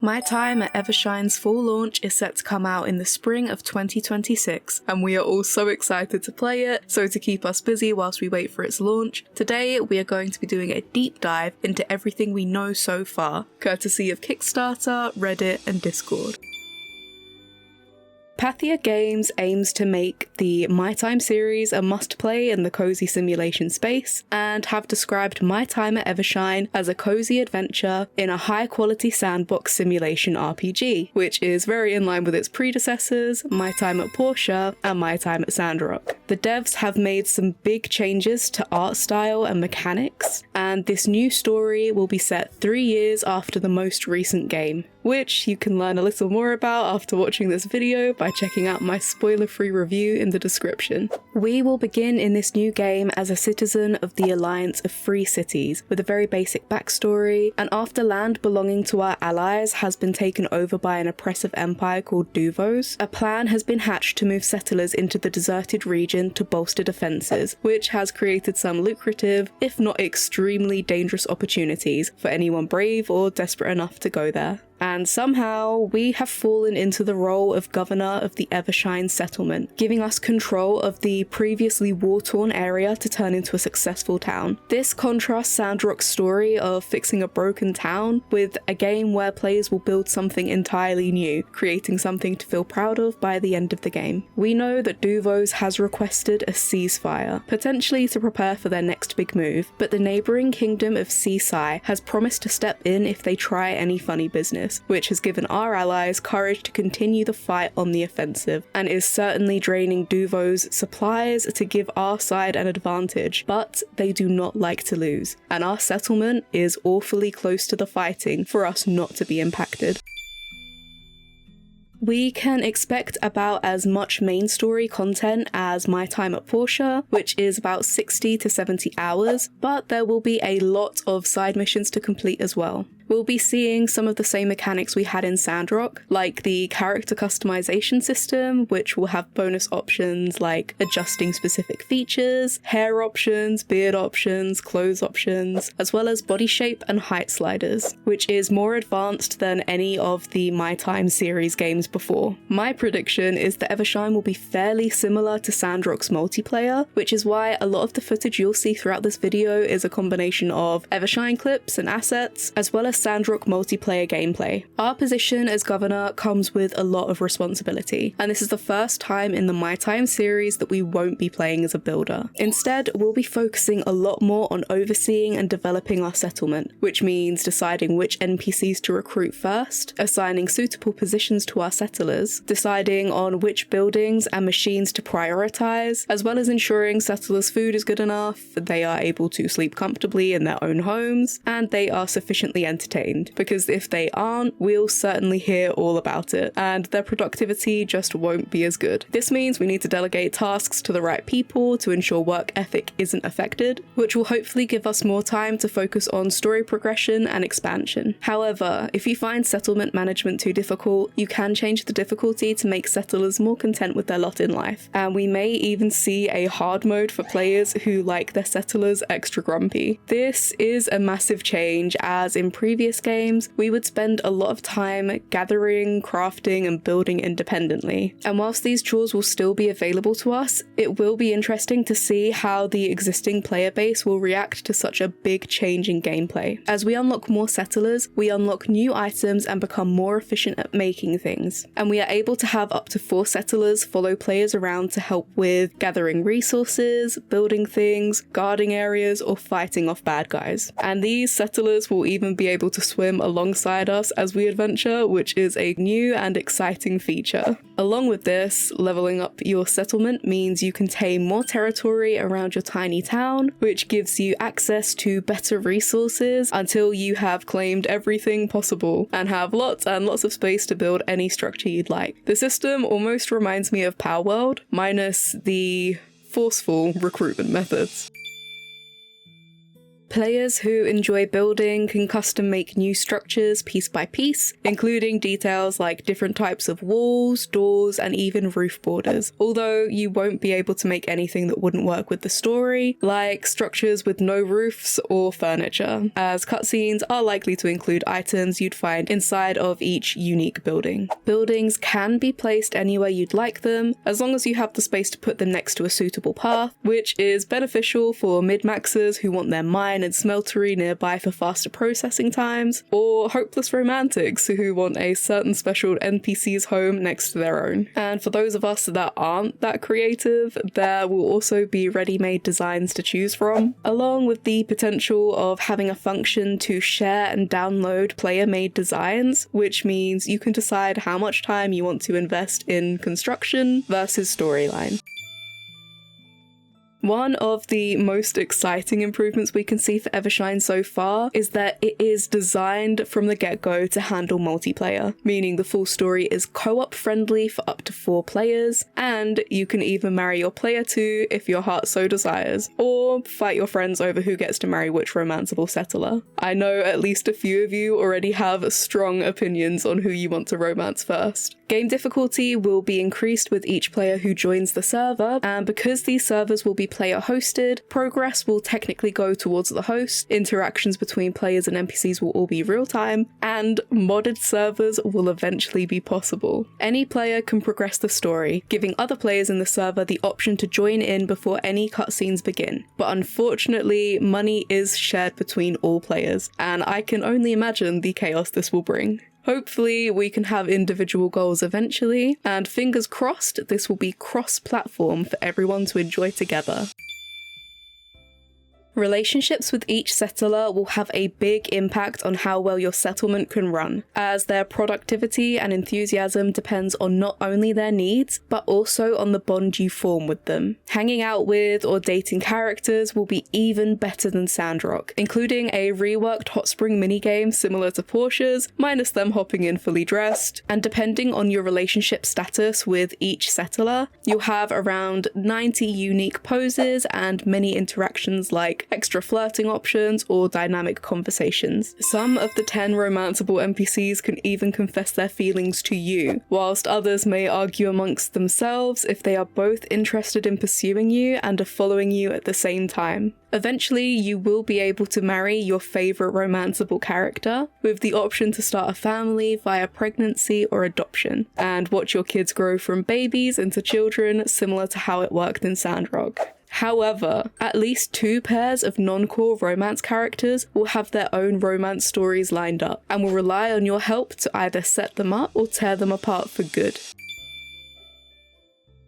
My Time at Evershine's full launch is set to come out in the spring of 2026, and we are all so excited to play it. So to keep us busy whilst we wait for its launch, today we are going to be doing a deep dive into everything we know so far, courtesy of Kickstarter, Reddit and Discord. Pathia Games aims to make the My Time series a must-play in the cozy simulation space, and have described My Time at Evershine as a cozy adventure in a high-quality sandbox simulation RPG, which is very in line with its predecessors, My Time at Portia and My Time at Sandrock. The devs have made some big changes to art style and mechanics, and this new story will be set 3 years after the most recent game, which you can learn a little more about after watching this video by checking out my spoiler-free review in the description. We will begin in this new game as a citizen of the Alliance of Free Cities, with a very basic backstory, and after land belonging to our allies has been taken over by an oppressive empire called Duvos, a plan has been hatched to move settlers into the deserted region to bolster defences, which has created some lucrative, if not extremely dangerous opportunities for anyone brave or desperate enough to go there. And somehow, we have fallen into the role of governor of the Evershine settlement, giving us control of the previously war-torn area to turn into a successful town. This contrasts Sandrock's story of fixing a broken town with a game where players will build something entirely new, creating something to feel proud of by the end of the game. We know that Duvos has requested a ceasefire, potentially to prepare for their next big move, but the neighbouring kingdom of Seaside has promised to step in if they try any funny business, which has given our allies courage to continue the fight on the offensive, and is certainly draining Duvos' supplies to give our side an advantage, but they do not like to lose, and our settlement is awfully close to the fighting for us not to be impacted. We can expect about as much main story content as My Time at Portia, which is about 60 to 70 hours, but there will be a lot of side missions to complete as well. We'll be seeing some of the same mechanics we had in Sandrock, like the character customization system, which will have bonus options like adjusting specific features, hair options, beard options, clothes options, as well as body shape and height sliders, which is more advanced than any of the My Time series games before. My prediction is that Evershine will be fairly similar to Sandrock's multiplayer, which is why a lot of the footage you'll see throughout this video is a combination of Evershine clips and assets, as well as Sandrock multiplayer gameplay. Our position as governor comes with a lot of responsibility, and this is the first time in the My Time series that we won't be playing as a builder. Instead, we'll be focusing a lot more on overseeing and developing our settlement, which means deciding which NPCs to recruit first, assigning suitable positions to our settlers, deciding on which buildings and machines to prioritize, as well as ensuring settlers' food is good enough, they are able to sleep comfortably in their own homes, and they are sufficiently entertained, because if they aren't, we'll certainly hear all about it, and their productivity just won't be as good. This means we need to delegate tasks to the right people to ensure work ethic isn't affected, which will hopefully give us more time to focus on story progression and expansion. However, if you find settlement management too difficult, you can change the difficulty to make settlers more content with their lot in life, and we may even see a hard mode for players who like their settlers extra grumpy. This is a massive change, as in previous games, we would spend a lot of time gathering, crafting, and building independently. And whilst these chores will still be available to us, it will be interesting to see how the existing player base will react to such a big change in gameplay. As we unlock more settlers, we unlock new items and become more efficient at making things. And we are able to have up to 4 settlers follow players around to help with gathering resources, building things, guarding areas, or fighting off bad guys. And these settlers will even be able to swim alongside us as we adventure, which is a new and exciting feature. Along with this, leveling up your settlement means you can tame more territory around your tiny town, which gives you access to better resources until you have claimed everything possible and have lots and lots of space to build any structure you'd like. The system almost reminds me of Power World, minus the forceful recruitment methods. Players who enjoy building can custom make new structures piece by piece, including details like different types of walls, doors, and even roof borders, although you won't be able to make anything that wouldn't work with the story, like structures with no roofs or furniture, as cutscenes are likely to include items you'd find inside of each unique building. Buildings can be placed anywhere you'd like them, as long as you have the space to put them next to a suitable path, which is beneficial for mid-maxers who want their mine and smeltery nearby for faster processing times, or hopeless romantics who want a certain special NPC's home next to their own. And for those of us that aren't that creative, there will also be ready-made designs to choose from, along with the potential of having a function to share and download player-made designs, which means you can decide how much time you want to invest in construction versus storyline. One of the most exciting improvements we can see for Evershine so far is that it is designed from the get-go to handle multiplayer, meaning the full story is co-op friendly for up to 4 players, and you can even marry your player 2 if your heart so desires, or fight your friends over who gets to marry which romanceable settler. I know at least a few of you already have strong opinions on who you want to romance first. Game difficulty will be increased with each player who joins the server, and because these servers will be player hosted, progress will technically go towards the host, interactions between players and NPCs will all be real time, and modded servers will eventually be possible. Any player can progress the story, giving other players in the server the option to join in before any cutscenes begin. But unfortunately, money is shared between all players, and I can only imagine the chaos this will bring. Hopefully we can have individual goals eventually, and fingers crossed this will be cross-platform for everyone to enjoy together. Relationships with each settler will have a big impact on how well your settlement can run, as their productivity and enthusiasm depends on not only their needs, but also on the bond you form with them. Hanging out with or dating characters will be even better than Sandrock, including a reworked hot spring minigame similar to Portia's, minus them hopping in fully dressed, and depending on your relationship status with each settler, you'll have around 90 unique poses and many interactions like extra flirting options or dynamic conversations. Some of the 10 romanceable NPCs can even confess their feelings to you, whilst others may argue amongst themselves if they are both interested in pursuing you and are following you at the same time. Eventually, you will be able to marry your favourite romanceable character, with the option to start a family via pregnancy or adoption, and watch your kids grow from babies into children, similar to how it worked in Sandrock. However, at least 2 pairs of non-core romance characters will have their own romance stories lined up, and will rely on your help to either set them up or tear them apart for good.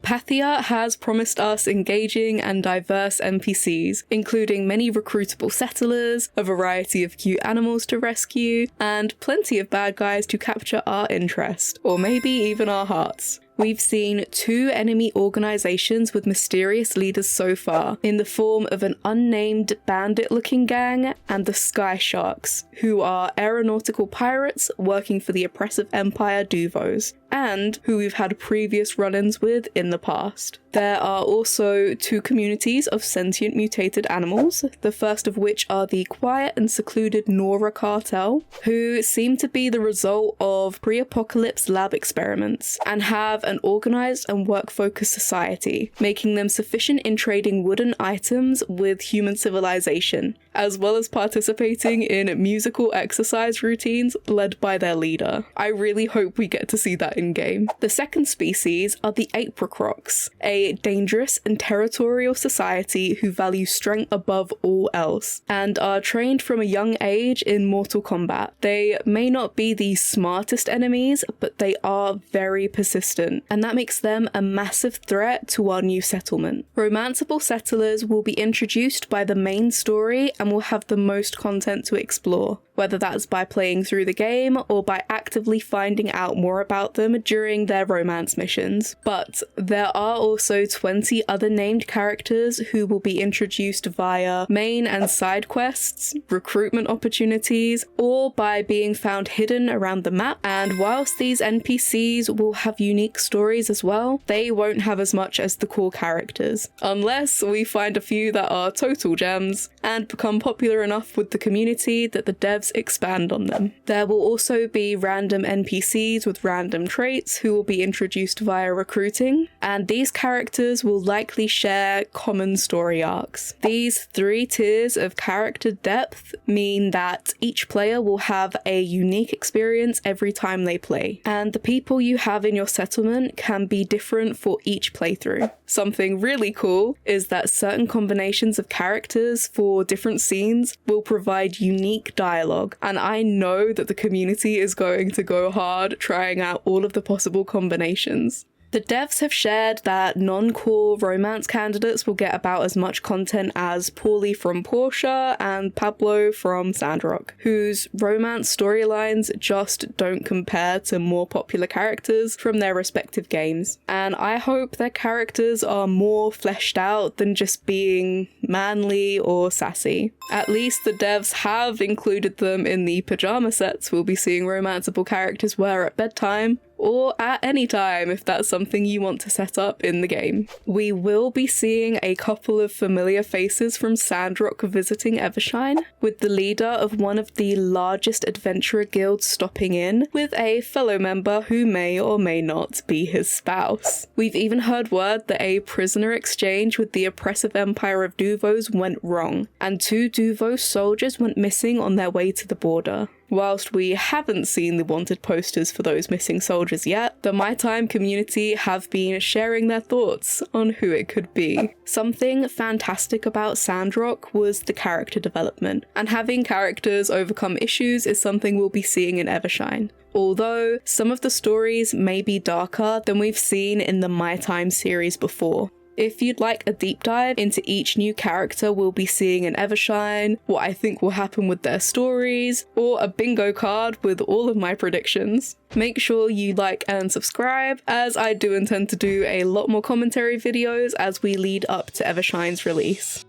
Pathia has promised us engaging and diverse NPCs, including many recruitable settlers, a variety of cute animals to rescue, and plenty of bad guys to capture our interest, or maybe even our hearts. We've seen 2 enemy organizations with mysterious leaders so far, in the form of an unnamed bandit-looking gang and the Sky Sharks, who are aeronautical pirates working for the oppressive empire Duvos, and who we've had previous run-ins with in the past. There are also 2 communities of sentient mutated animals, the first of which are the quiet and secluded Nora cartel, who seem to be the result of pre-apocalypse lab experiments, and have an organised and work-focused society, making them sufficient in trading wooden items with human civilization, as well as participating in musical exercise routines led by their leader. I really hope we get to see that in-game. The second species are the Apricrocs, a dangerous and territorial society who value strength above all else, and are trained from a young age in Mortal Kombat. They may not be the smartest enemies, but they are very persistent, and that makes them a massive threat to our new settlement. Romanceable settlers will be introduced by the main story and will have the most content to explore, whether that's by playing through the game or by actively finding out more about them during their romance missions. But there are also 20 other named characters who will be introduced via main and side quests, recruitment opportunities, or by being found hidden around the map. And whilst these NPCs will have unique stories as well, they won't have as much as the core characters, unless we find a few that are total gems and become popular enough with the community that the devs expand on them. There will also be random NPCs with random traits who will be introduced via recruiting, and these characters will likely share common story arcs. These 3 tiers of character depth mean that each player will have a unique experience every time they play, and the people you have in your settlement can be different for each playthrough. Something really cool is that certain combinations of characters for different scenes will provide unique dialogue, and I know that the community is going to go hard trying out all of the possible combinations. The devs have shared that non-core romance candidates will get about as much content as Paulie from Portia and Pablo from Sandrock, whose romance storylines just don't compare to more popular characters from their respective games. And I hope their characters are more fleshed out than just being manly or sassy. At least the devs have included them in the pajama sets we'll be seeing romanceable characters wear at bedtime, or at any time if that's something you want to set up in the game. We will be seeing a couple of familiar faces from Sandrock visiting Evershine, with the leader of one of the largest adventurer guilds stopping in, with a fellow member who may or may not be his spouse. We've even heard word that a prisoner exchange with the oppressive empire of Duvos went wrong, and 2 Duvos soldiers went missing on their way to the border. Whilst we haven't seen the wanted posters for those missing soldiers yet, the My Time community have been sharing their thoughts on who it could be. Something fantastic about Sandrock was the character development, and having characters overcome issues is something we'll be seeing in Evershine. Although some of the stories may be darker than we've seen in the My Time series before. If you'd like a deep dive into each new character we'll be seeing in Evershine, what I think will happen with their stories, or a bingo card with all of my predictions, make sure you like and subscribe, as I do intend to do a lot more commentary videos as we lead up to Evershine's release.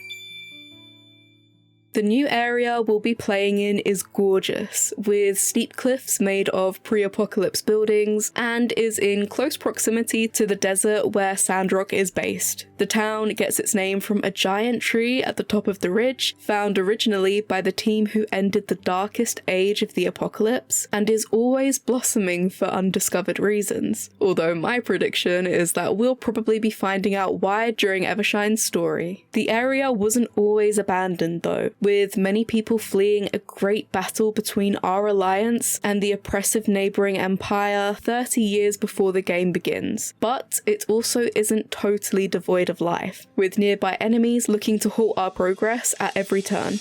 The new area we'll be playing in is gorgeous, with steep cliffs made of pre-apocalypse buildings, and is in close proximity to the desert where Sandrock is based. The town gets its name from a giant tree at the top of the ridge, found originally by the team who ended the darkest age of the apocalypse, and is always blossoming for undiscovered reasons. Although my prediction is that we'll probably be finding out why during Evershine's story. The area wasn't always abandoned though, with many people fleeing a great battle between our alliance and the oppressive neighbouring empire 30 years before the game begins. But it also isn't totally devoid of life, with nearby enemies looking to halt our progress at every turn.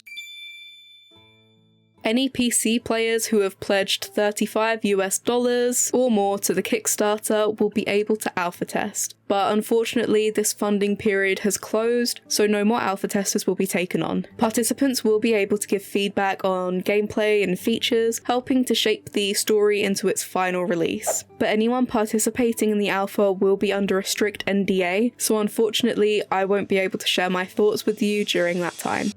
Any PC players who have pledged $35 or more to the Kickstarter will be able to alpha test, but unfortunately this funding period has closed, so no more alpha testers will be taken on. Participants will be able to give feedback on gameplay and features, helping to shape the story into its final release. But anyone participating in the alpha will be under a strict NDA, so unfortunately I won't be able to share my thoughts with you during that time.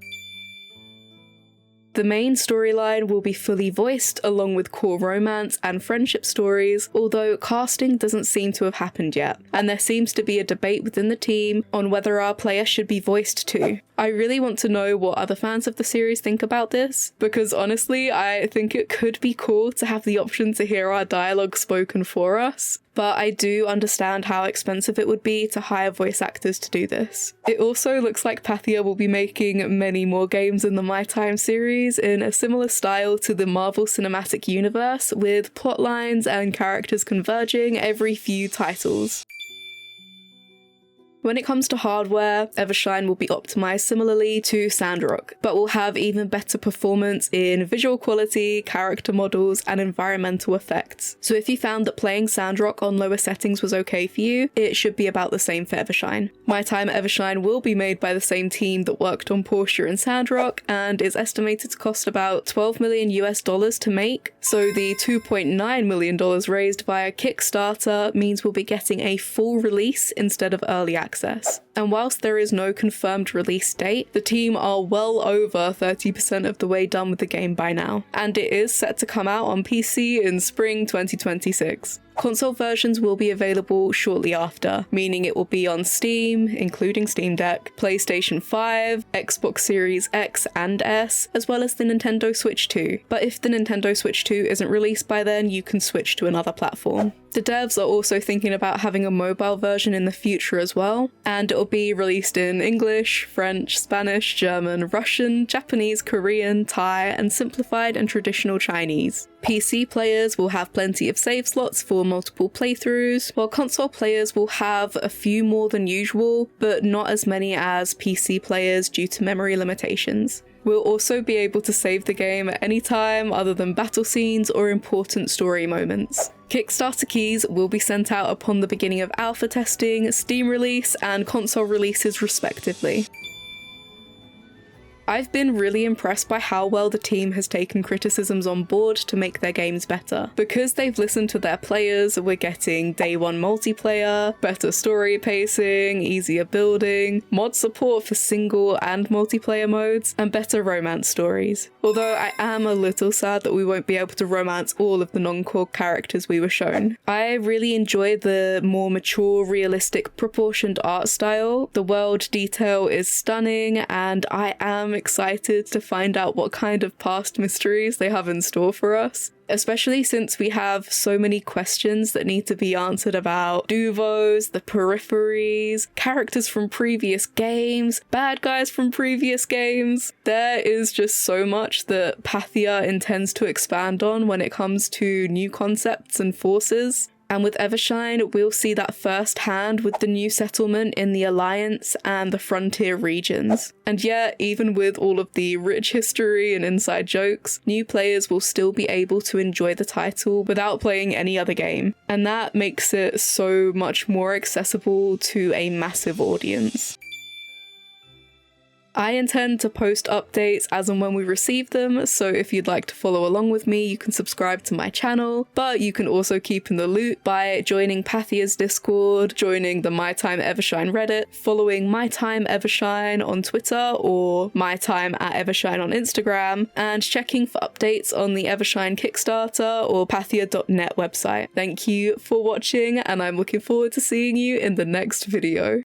The main storyline will be fully voiced along with core romance and friendship stories, although casting doesn't seem to have happened yet, and there seems to be a debate within the team on whether our player should be voiced too. I really want to know what other fans of the series think about this, because honestly I think it could be cool to have the option to hear our dialogue spoken for us, but I do understand how expensive it would be to hire voice actors to do this. It also looks like Pathia will be making many more games in the My Time series in a similar style to the Marvel Cinematic Universe, with plotlines and characters converging every few titles. When it comes to hardware, Evershine will be optimized similarly to Sandrock, but will have even better performance in visual quality, character models, and environmental effects. So if you found that playing Sandrock on lower settings was okay for you, it should be about the same for Evershine. My Time at Evershine will be made by the same team that worked on Portia and Sandrock, and is estimated to cost about $12 million to make, so the $2.9 million raised via Kickstarter means we'll be getting a full release instead of early access. And whilst there is no confirmed release date, the team are well over 30% of the way done with the game by now, and it is set to come out on PC in spring 2026. Console versions will be available shortly after, meaning it will be on Steam, including Steam Deck, PlayStation 5, Xbox Series X and S, as well as the Nintendo Switch 2. But if the Nintendo Switch 2 isn't released by then, you can switch to another platform. The devs are also thinking about having a mobile version in the future as well, and it'll be released in English, French, Spanish, German, Russian, Japanese, Korean, Thai, and simplified and traditional Chinese. PC players will have plenty of save slots for multiple playthroughs, while console players will have a few more than usual, but not as many as PC players due to memory limitations. We'll also be able to save the game at any time other than battle scenes or important story moments. Kickstarter keys will be sent out upon the beginning of alpha testing, Steam release, and console releases respectively. I've been really impressed by how well the team has taken criticisms on board to make their games better. Because they've listened to their players, we're getting day one multiplayer, better story pacing, easier building, mod support for single and multiplayer modes, and better romance stories. Although I am a little sad that we won't be able to romance all of the non-core characters we were shown. I really enjoy the more mature, realistic, proportioned art style. The world detail is stunning, and I am excited to find out what kind of past mysteries they have in store for us, especially since we have so many questions that need to be answered about Duvos, the peripheries, characters from previous games, bad guys from previous games. There is just so much that Pathia intends to expand on when it comes to new concepts and forces. And with Evershine, we'll see that firsthand with the new settlement in the Alliance and the Frontier regions. And yet, even with all of the rich history and inside jokes, new players will still be able to enjoy the title without playing any other game. And that makes it so much more accessible to a massive audience. I intend to post updates as and when we receive them, so if you'd like to follow along with me, you can subscribe to my channel, but you can also keep in the loop by joining Pathia's Discord, joining the My Time Evershine Reddit, following My Time Evershine on Twitter or My Time at Evershine on Instagram, and checking for updates on the Evershine Kickstarter or Pathia.net website. Thank you for watching, and I'm looking forward to seeing you in the next video.